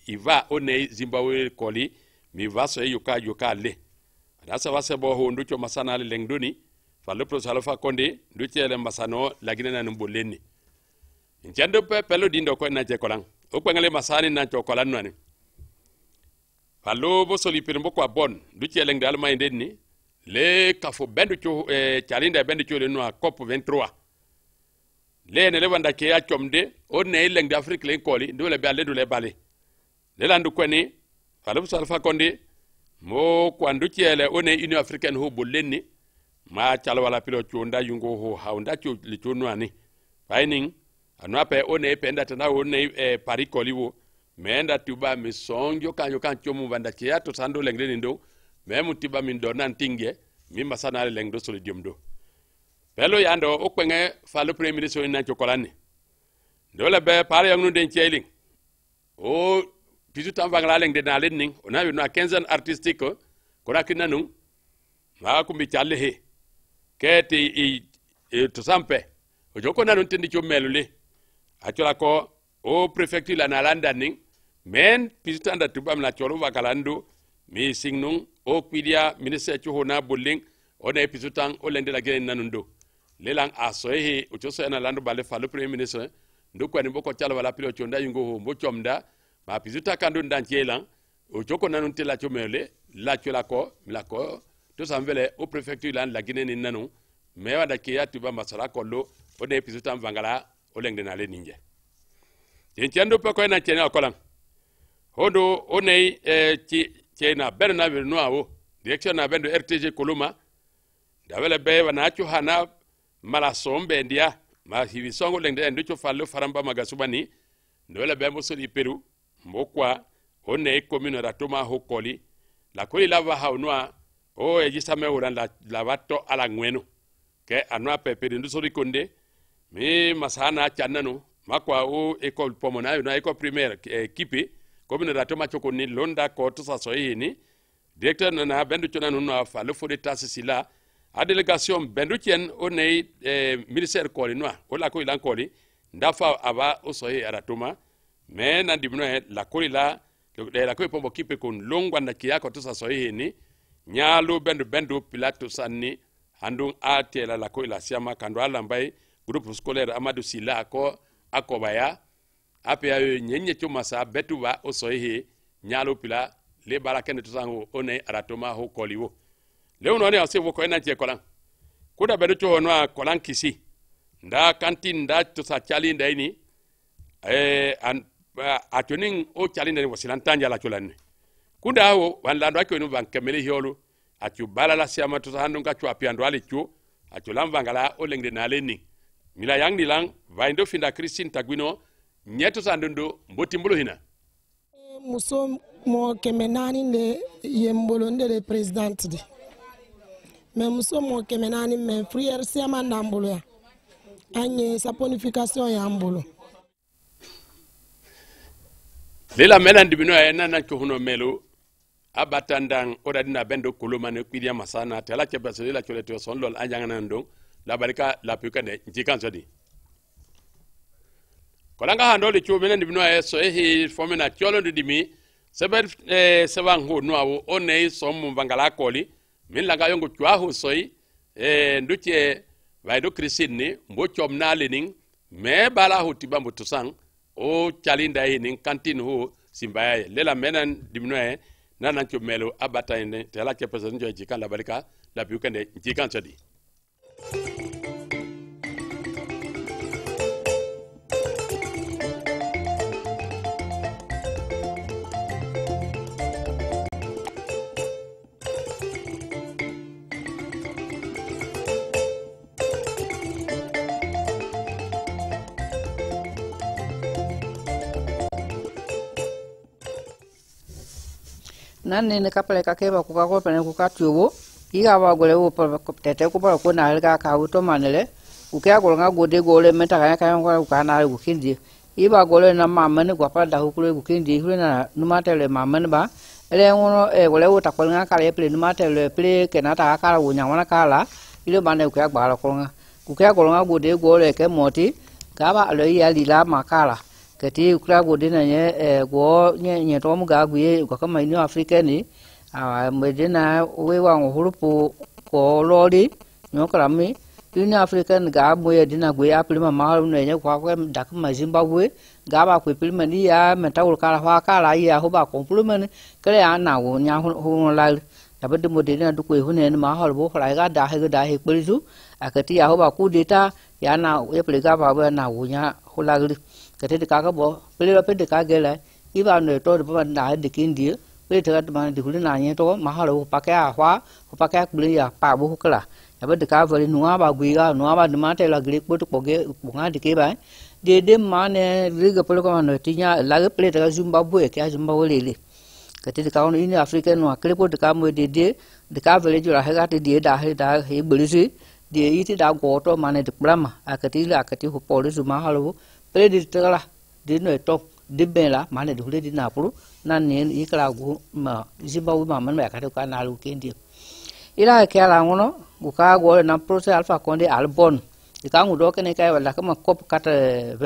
iva one Zimbabwe koli mi vaso yuka le adasa vase bo ho nducho masana le lengdoni falle pro salfa konde nduche le masano lagine na mboleni njando pe pelo dindo ko na je kolang o kwangale masani na chokolan nani fallo bo soli pirmbo kwa bon nduche lengde alma indeni le kafo bendu cho chalinda bendu cho le no COP 23 lene le wanda ke achomde onne leng d'Afrique len koli ndole be ale dole bale le landu kweni falu salfa konde mo kwandu tiele onne Union africaine ho bolenni ma chala wala pilo chonda yungo ho haunda cho le chonwani finding anwa pe onne penda tana onne Paris koli wo menda tuba mi sonjo kanyo kan chomu wanda ke ato sando lengde ndo memu tiba min do nan tinge mi masana leng do solidium do Pelo yando okwenge falu premier ministre na chokolani dole be pare yang nu den cheling o pisu tambang la leng de na len ning ona no 15 artistique ko rakina nu ma ko mi challe he keti to sampe o joko na nun tindi chomelule achola ko o prefecture la na landa ning men pisu tanda tubam la cholo vakalando mi singnung o kwidia ministre chohona bulling ona pisu tang o lende la gene nanundo lelang asoehe uchoso na lando bale falu premier ministre ndukwa ni boko chala wala pilo chonda yungo ho mbochomda ma pizuta kando ndanchelang uchoko nanu tela chomele la cholako milako to samvele au prefecture lan la Guinée ni nanu mewa da kiya tuba masala kollo o de pizuta mvangala o lengde na le ninje yenchando pe ko na chena kolang hodo onei chena berna noawo direction na bendo RTG Koloma dawele be wanacho hana mala sombe ndia ma hivi songo lengde nducho fallo faramba magasubani ndole be mosoli Peru mbokwa one commune ratoma hokoli la koli lava haunwa o ejisame uranda la wato ala ngwenu ke anwa pepe ndusori konde mi masana chanano makwa o école pomonayo na école primaire kipi commune ratoma chokoni londa ko to sa soyini directeur na bendu chonanu no fallo fode tasila a délégation bendutien onei ministère koli noa o la ko ilan koli ndafa aba o soye aratuma me na dimno la koli la ko pombo kipe kon longwa na kiyako to sa soye ni nyalo bendu pilato sanni handung atela la ko ila siama kando ala mbai groupe scolaire Amadou Sila ko akobaya ape ayo nyenye chuma sa betuba o soye nyalo pila le barakene to sango onei aratuma ho koli wo leo none ase wo ko na je kolan kuda bedo to no kolan kisi nda kantin nda to sa chali ndai ni atoning o chali ndai wasilan tanja la cholan kuda ho wanlando akyo van kemele hiolu atu balala siama to hando ka chwa piando ale chu atu lamvangala o lengde na leni mila yang nilang vaindo finda Christine Tagwino nyeto sandondo mboti mbolo hina muso mo kemenani le yembolo ndele president di mais muso mo kemenani men frière siama ndambolo ya anye saponification ya mbolo lela melan dibino e nana ko hono melo abatandang oda dina bendo kulumane kwidia masana tela ke basele la kole to son lol anjanga nando la barika la pukane njikan sadi kolanga hando le cho melan dibino e so e fomena cholo dimi seber seban ho no awo one so mum bangala koli min langa yongo chwa ho soyi nduche vaido krisini mbo chomna lening me bala ho tibambo tusang o chalinda ning kantin ho simbaya lela menan dibino e nana cho melo abata ine tela ke person jo jikan la barika la pukane jikan sadi nan ne kapale ka ke ba ku ka ko pene ku ka tuwo iga ba gole wo pa tete ku ba ko na ga ka wuto manele ku ke agol nga gode gole meta ka ka na ku kindi iba gole na mamane ku pa da ku ku kindi hu na numa tele mamane ba ele ngono gole wo ta ko nga ka le ple numa tele ple ke na ta ka wo nya wana ka la ile mane ku ba la ko nga ku ke agol nga gode gole ke moti ka ba le ya li la makala kati ukra gode na nye go nye to mu ga gwe ko kama ni Afrika ni medina we wa ngurupu ko lori nyokra mi ni Afrika ga mo ye dina gwe apli ma ma no nye kwa ko da kama Zimbabwe ga ba ko pli ma ni ya meta ul kala wa kala ya ho ba ko pli ma ni kale ana wo nya ho la da bade mo dina du ko hu ne ma hol bo kala ga da he kpelju akati ya ho ba ku deta ya na ye pli ga ba na wo nya ho la kete de kaga bo pele pe de kaga la iba no to de ba na de kindi pe de ka ma de huli na nye to ma ha lo pa ka hwa pa ka kble ya pa bo kala ya ba de ka vali nuwa ba gwi ga nuwa ba de ma te la gri ko to ge bunga de ke ba de ma ne ri ga pele ko no ti nya la ge pele de Zimbabwe ke Zimbabwe le kete de ka no ini Africa no akle ko de ka mo de ka vali ju la ha ga te de da he bulisi de iti da go to ma ne de brama akati ho pole zu ma ha lo pele di tela di no to di bela mane di hule di napulu nan ne ikala gu ma Zimbabwe ma man me ka to ka na lu kendi ila ke ala ngono gu ka go na proce alpha konde albon di ka ngu do ke ne kai wala ka ma cop 23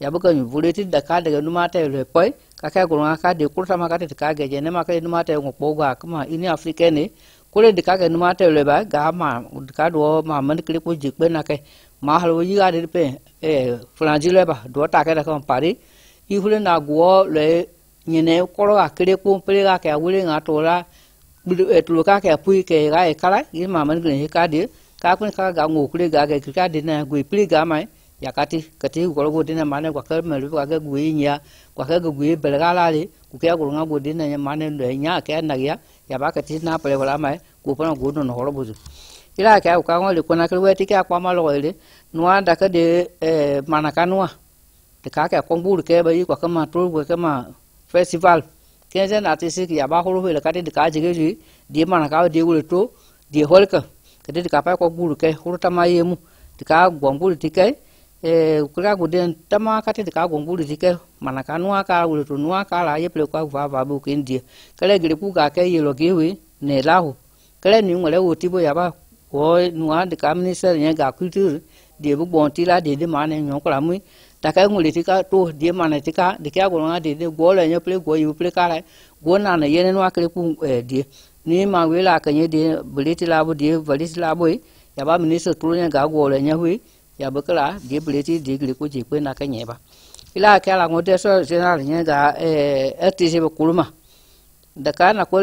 ya buka ni buleti da ka daga numa ta le poi ka go ka de kurta ma ka te ka ge ne ma ka numa ta ngo poga kama ini Afrika ne kule di ka ge numa ta le ba ga ma ka do ma man kle ko jikbe na ke ma halo yi ga de pe franjile ba do ta ke da kan pari i hule na go le nyene ko ga kre ko pe ga ka wule nga to la tu ka ke pui ke ga e kala i ma man gre ka de ka kun ka ga ngo kule ga ke ka de na gui pli ga mai ya kati go go de na mane kwa ka me lu ga gui nya kwa ka gui be ga la le ku ke go nga go de na mane le nya ke na ya ba ka ti na pe wala mai ku pa go no ho lo bu ila ka ngo le ko na kle ti ka kwa ma lo le nuwa da ka de manakanua de ka ko bur ke ba yi kwa kama to ko kama festival ke je na ti si ya ba ho le ka de ka jige ji de manaka de ul to de holka ke de ka pa ko bur ke ho ta ma yemu de ka gombul ti ke kura go de ta ma ka de ka gombul ti ke manakanua ka ul to nuwa ka la ye ple kwa va bu ke ndi kale gire ku ga ke ye lo ge we ne la ho kale ni ngole wo ti bo ya ba ko nuwa de ka minister nya ga culture de bu bon ti la de mane nyon ko la mu ta ka nguli ti ka to de mane ti ka de ka go na de go le nya ple go yu ple ka la go na na ye ne wa kle ku de ni ma we la ka nye de buli ti la bu de buli ti la bu ya ba minister tu nya ga go le nya hu ya ba ka la de buli ti de gli ko ji ko na ka nye ba ila ka la ngo de so general nya ga ti se bu kuluma da ka na ko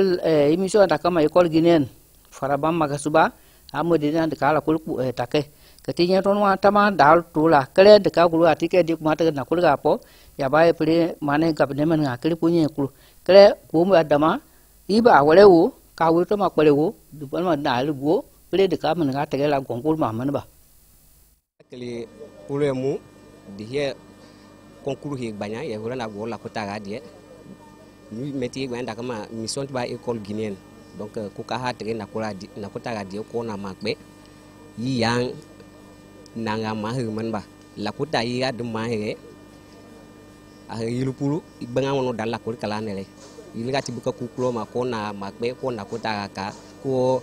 emission da ka ma ikol ginen farabam magasuba amodi na da ka la ko ta ke ketinya ton wa tama dal tula kale de ka gulu atike dik mata na kulga po ya bae pele mane gabne man ngakli punye kulu kale ko mu adama iba wale wo ka wu to ma kwale wo du ban ma dal go pele de ka man ngata la gongul ma man ba kale pule mu di he konkuru hi banya ya hura na go la ko taga die ni meti gwenda kama mission ba école guinéenne donc ku ka ha tere na ko taga die ko na makbe yi yang nanga ma hu man ba la ko ta yi ad ma he a yilupulu ibanga wono dalla ko kala nele ilingati buka kukulo ma kona makbe kona kota ka ko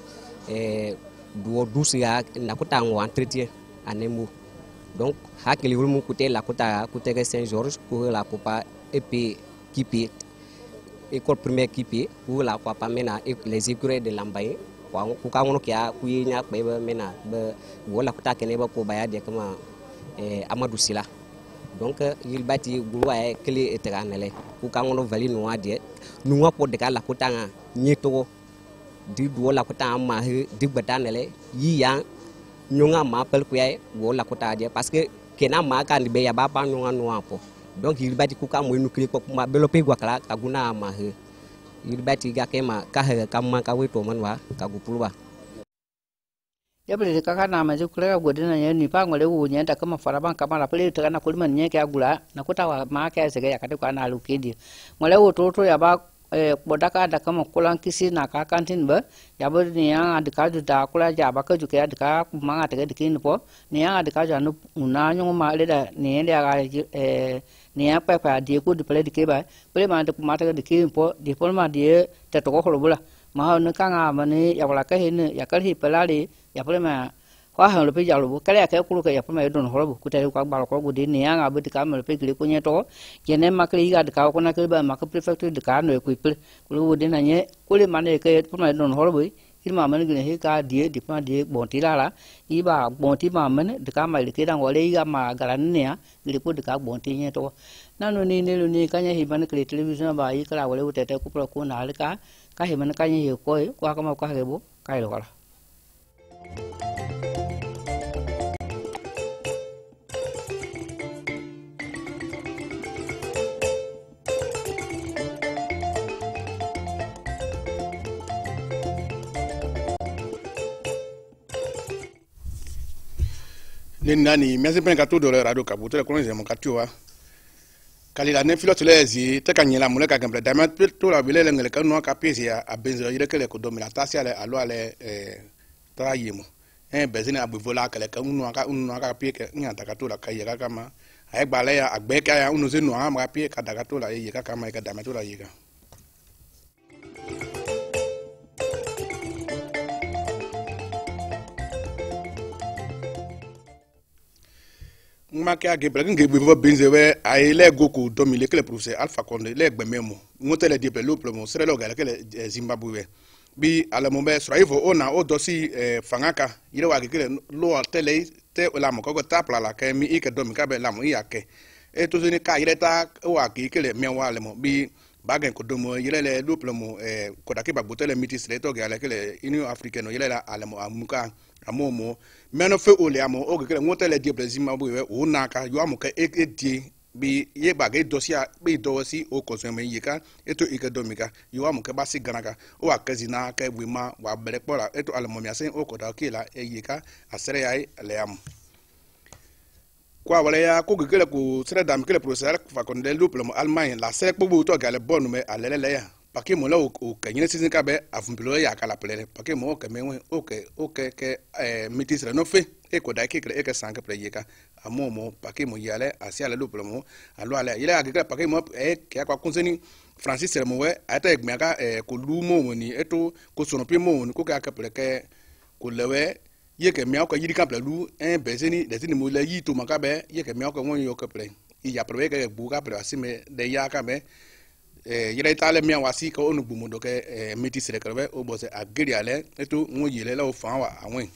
duo dusia na kota ngo entretien anemu donc hakili wulmu kuté la kota kuté Saint-Georges pour la popa et puis kipi école primaire kipi pour la papa mena les écureuils de Lambaye ku ka ngono kya ku yinya be mena be wala kota kene ba ko baya de kama Amadou Sila donc il bati gulwa kele etranele ku ka ngono vali no ade nuwa ko de kala kota nga nyito di wala kota ma di batanele yi ya nyonga ma pel ku ya wala kota de parce que kena ma kan be ya ba pa nyonga no apo donc il bati ku ka mo nu kle ko ma belope gwa kala kaguna ma he il bati ga kema ka he kamma ka we to man wa ka gupulwa ya bele kaka na ma zikule ga godina nya ni pa ngole wu nya ta kama faraban kama la pele ta na kulima nya ke agula na kuta wa ma ke se ga ya kate kwa na lukidi ngole wu to ya ba bodaka da kama kulan kisi na ka kantin ba ya bo ni ya adika ju da kula ja ba ka ju ke adika ma ga te dikin po ni ya adika ja nu una nyu ma le da ni ya ga ni ya pa pa di ku di pele dike ba pele ma de ma ta dikin po di po ma di te to ko bula ma no ka nga ma ni ya wala ka hin ya ka hi pelali ya pele ma kwa han lo pe ja lo ka ya ka ku ka ya pele ma don ho lo ku te ku ba ko di ni ya ga bu ka ma pe kile ku nye to jene ma kli ga ka ko na ke ba ma ka prefecture de ka no ku pe ku di na nye ku le ma ne ke pele ma don ho lo bu ilma man gine he ka die di pa die bonti la i ba bonti ma man de ka ma le ke dang wale ga ma garan ne ya le po de ka bonti nye to na no ni ne lo ni ka nya hi ban ke television ba i ka wale te te ku pro ku na le ka hi man ka nya hi ko kwa ka ma ka he bo ka lo kala nani merci bien ka to do radio kabuto ko nze mo katiwa kali la ne filo tulezi te kanyela mo le ka gamble dama to la bile ngele ka no ka pesi a benzo yire kele ko domina tasi ale alo ale tra yimo bezina abu vola kele ka unu aka pie ke nyanta ka to la ka yega kama ay gbale ya agbe ka ya unu ze no ama pie ka daga to la yega kama ka dama to la yega ma ke age blagin ge bivo benzewe ay le goku domile kele professeur Alpha Condé le gbememo ngotele di pelo plomo sere lo gale kele Zimbabwe bi ala mo be sura ivo ona o dosi fangaka ile wa kele lo tele te la mo ko tapla la ke mi ike domi ka be la mo yake e to zeni ka ile ta wa kele mewa le mo bi bagen ko domo ile le lo plomo ko da ke ba botele mitis le to gale kele Union Africaine ile la ala mo amuka amomo meno fe ole amo o kele ngotele di Zimbabwe o naka yo amo ke di bi ye bagay dosia bi dosi o consommer yika eto economica yo amo ke basi ganaka o akazina ke wima wa bele pola eto almomi asen o koda kila yika asere yai le am kwa wala ya ko kele ko sere dam kele professeur fa kon de luple mo Allemagne la sere ko bu to gale bonu me alele ya pake mo la o kanyine sizin ka be afumpilo ya kala plele pake mo ke me o ke mitis re no fe e ko da ke kele e ke sanka pre yika amomo pake mo yale asia le luple mo alo ale yele agika pake mo e ke kwa konseni Francis re mo we ata e gmiaka ko lu mo ni eto ko sono pe mo ni ko ka plele ke ko lewe ye ke miao ko yiri ka plele lu bezeni de tini mo le yi to makabe ye ke miao ko won yo ke plele ya prove ke bu ka plele asime de ya ka be yele tale mi wasi ko onu gbumodo ke meti sere krebe o bose agiri ale eto won yele la o fan wa awon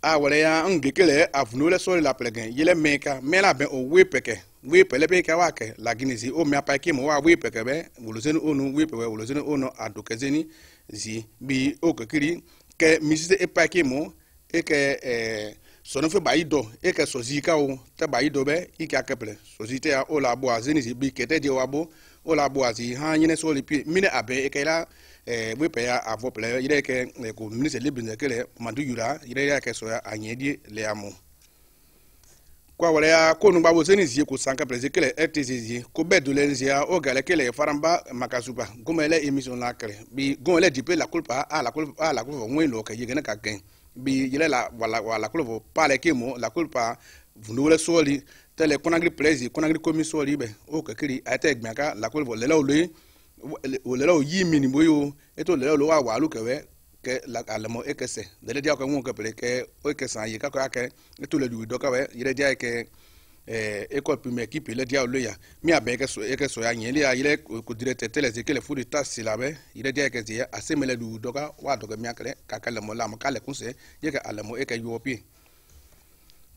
a wale ya ngekele afunu le so la plegen yele meka mela ben o we pele pe ka wa ke la ginisi o mi apa ke mo wa we peke be wolozeni onu we pewe wolozeni onu adokezeni zi bi o kekiri ke misise e pa ke mo e ke sono fe baido e ke sozika o te baido be ike akeple sozite ya o la bo azeni zi bi kete je wabo o la bo azi ha nyine so li pi mine abe e ke la we pe ya avople ire ke ko ministre libre kele mandu yura ire ya ke so ya anyedi le amo kwa wala ya ko nu babo zeni zi ko sanka prezi kele RTC zi ko bedu le zi ya o gale kele faramba makasuba gomele emission la kele bi gomele dipe la culpa a la culpa welo ke yegena ka gen bi yele la wala kulo pale kemo la culpa vunule soli tele konagri plaisir konagri commission libe o kekiri ate gbiaka la ko lela o le o lela o yi mini boyo eto lela lo wa walu kewe ke la alamo ekese de dia ko won ke pele ke o ke san yi ka ko ake eto le du do ka we yire dia ke école primaire qui peut le dia o le ya mi abe ke so ya yen ya yire ko directeur tele ke le fudi tas silabe yire dia ke dia asemele du do ka wa do ke mi akere ka kale mo la mo kale kunse ye ke alamo e ke yopi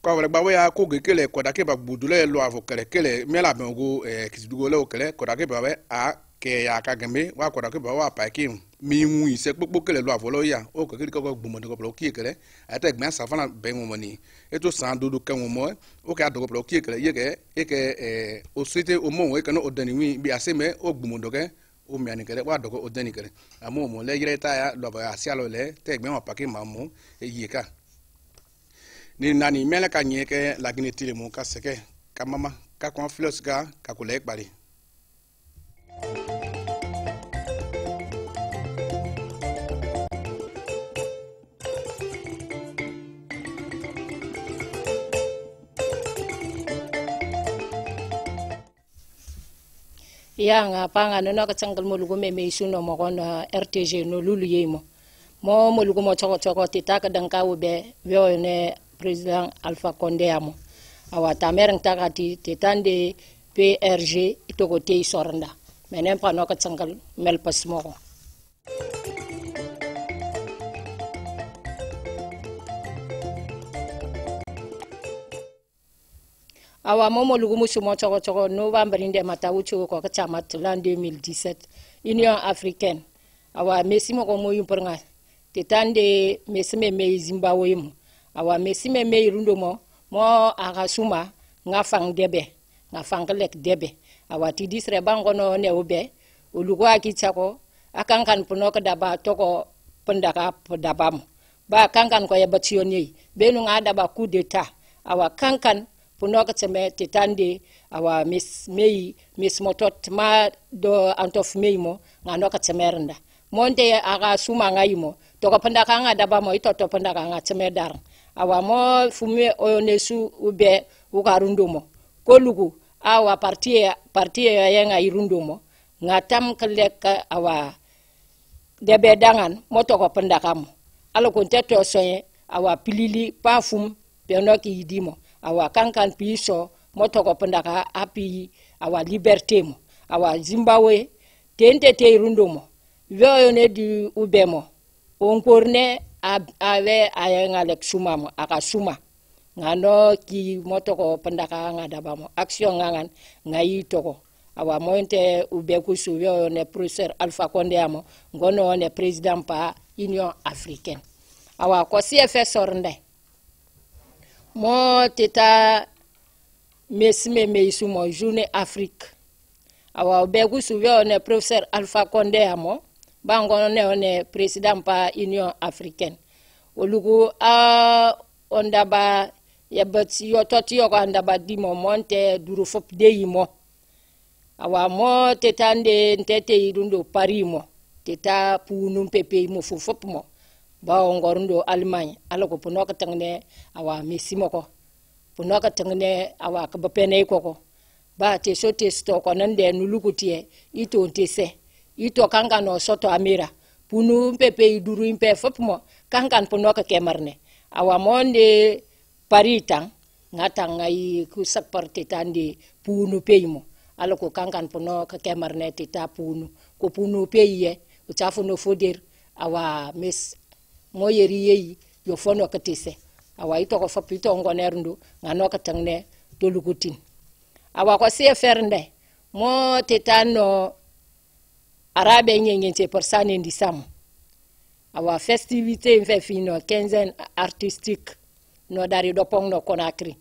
kwa wale bawe ya ko gekele ko dake ba budule lo avokele kele mela bengo kisidugo le okele ko dake bawe a ke ya ka gembe wa ko dake bawa pa ki mi mu ise popo kele lo avolo ya o ko kele ko gbomo de ko plo ki kele ate gbe safana bengo moni eto san dodo kan mo o ka dogo plo ki kele ye ke e ke o site o mo e kan o dani wi bi aseme o gbomo doge o mi ani kele wa dogo o dani kele amo mo le yire ta ya lo ba asialo le te gbe ma pa ki mamu e yeka ni nani mele ka nyeke la gine tile mo ka seke ka mama ka conflus ga ka ko lek bari yang panga no ka changal mo lugo me isuno mo kono RTG no lulu yemo mo lugo mo choko titaka danka ube vyo ne président Alpha Condé amo awa tamerang takati tetande PRG itogote isoranda menen pa no ka tsangal mel pasmo awa momo lugu musumo choko Novembre inde matawucho ko ka chamat l'an 2017 Union africaine awa mesimo ko moyum pernga tetande mesime me Zimbabwe mo awa mesime me irundo mo aga suma nga fang lek debe awa ti disre bango no ne obe ulugo akichako akankan puno ka daba toko pendaka pedabam ba kankan ko yabationi benu nga daba coup d'état awa kankan puno ka teme tetande awa mes motot ma do antof meimo nga no ka temerenda monte aga suma ngaimo toko pendaka nga daba mo ito to pendaka nga temedar awa mo fume onesu ube ukarundumo kolugu awa partie yenga irundumo ngatam keleka awa debe dangan moto ko pendakam alo konteto soye awa pilili pafum penoki idimo awa kankan piso moto ko pendaka api awa liberté mo awa Zimbabwe tente te irundumo vyo ne di ubemo onkorne ave ayenga lek suma mo akasuma ngano ki motoko pendaka nga dabamo action ngangan ngai toko awa mointe ubeku suyo ne professeur Alpha Condé amo ngono ne président pa Union africaine awa ko CFS sornde mo teta mesime meisumo journée Afrique awa ubeku suyo ne professeur Alpha Condé amo bangono ne président pa Union africaine olugu ondaba yabati yototi yoko andaba dimo monte duru fop deyimo awa mo tetande ntete irundo parimo teta punum pepe mo fop mo ba ongorundo Allemagne alako punoka tangne awa mesimoko punoka tangne awa kabapene koko ba te sote sto konande nulukutie ito ntese ito kangano soto amira punu pepe iduru impe fop mo kangan punoka kemarne awa monde paritang ngatang ngai kusak partitandi punu peimo alako kangan punoka kemarne tita punu ko punu peye uchafu no foder awa mes moyeri yeyi yo fono katise awa ito ko fop ito ngonerundu ngano katangne tolukutin awa ko CFR nde mo tetano arabe nyenyenche persane ndisam awa festivité mfe fino 15 artistique no dari dopong no Conakry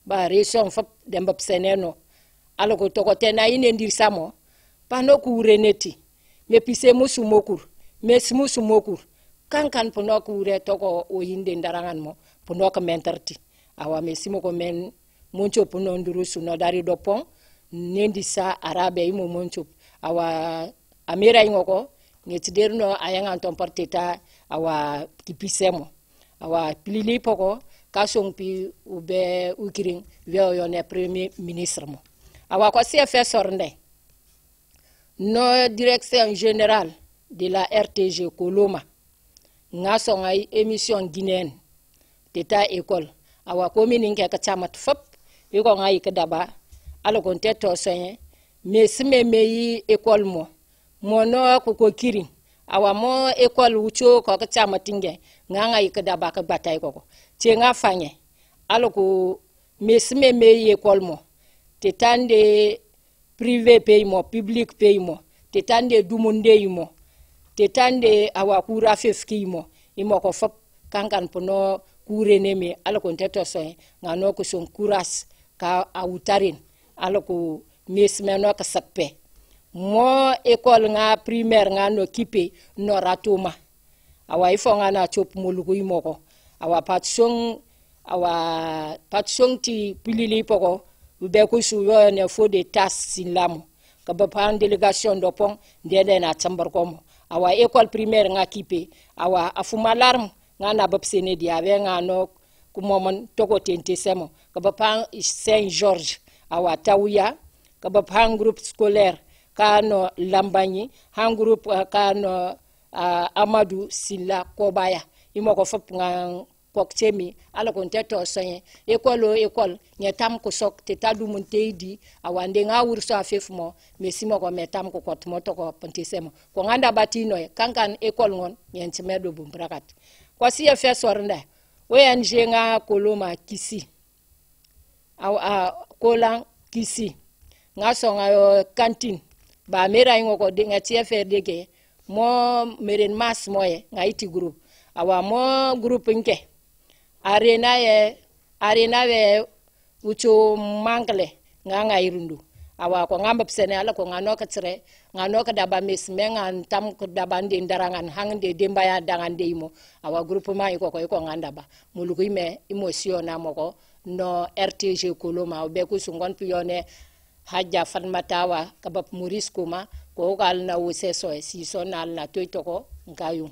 ba région fop dembap seneno aloko toko tena ine ndirsamo pano ku reneti me pise musumokur mes musumokur kankan pono ku re toko o yinde ndarangan mo pono ka mentarti awa mesimo ko men moncho pono ndurusu no dari dopong nendi sa arabe imo moncho awa amira ingoko ngetiderno ayanga ton partita awa kipisemo awa pilili poko ka song pi ube ukiring veo yone premier ministre mo awa ko CFA sornde no direction générale de la RTG Koloma nga songa émission guinéenne teta école awa commune nke ka chamat fop iko nga ikdaba ala kon teto soyen mais sime meyi école mo mono ko kiring awa mo école wucho ko ka chamatinge nga ikdaba ka batay ko ti nga fanye ala ko mais sime meyi école mo tetande privé pays mo public pays mo tetande dumunde mo tetande awa kura fefki mo imo ko fop kankan pono kure neme ala ko teto so ngano ko son kuras ka awutarin ala ko mesmeno ka sappe mo école nga primaire nga no kipe no ratuma awa ifo nga na chop molugo imo ko awa patson ti pilili poko ube ko su yo ne fo de tas silamo ka ba pan délégation do pon de na chambar ko mo awa école primaire nga kipe awa afuma larm nga na bab sene dia be nga no ku momon togo tente semo ka ba pan Saint George awa tawuya ka ba pan groupe scolaire ka no lambani han groupe ka no Amadou Silla Kobaya imo ko fop nga koktemi ala kon teto soye école nyetam ko sok te tadu mun teidi awande nga wurso afefmo mesimo ko metam ko kot moto ko pentesemo ko nganda batino kankan école ngon nyentmedo bumbrakat ko si efe sornda ONG nga Koloma kisi kolang kisi nga songa cantine ba mera ngo de nga TFR dege mo meren mas moye nga iti group awa mo group nke arena ye ucho mangle nga irundu awa ko ngamba psene ala ko ngano ka tsre ngano ka daba mesme ngan tam ko daba ndi ndarangan hangde demba ya dangande imo awa groupe ma ko nganda ba mulugo ime emotion na moko no RTG Koloma be ko sungon pione Hadja Fatmatawa kabab Maurice Kuma ko gal na wuse so si sonal na toy to ko ngayum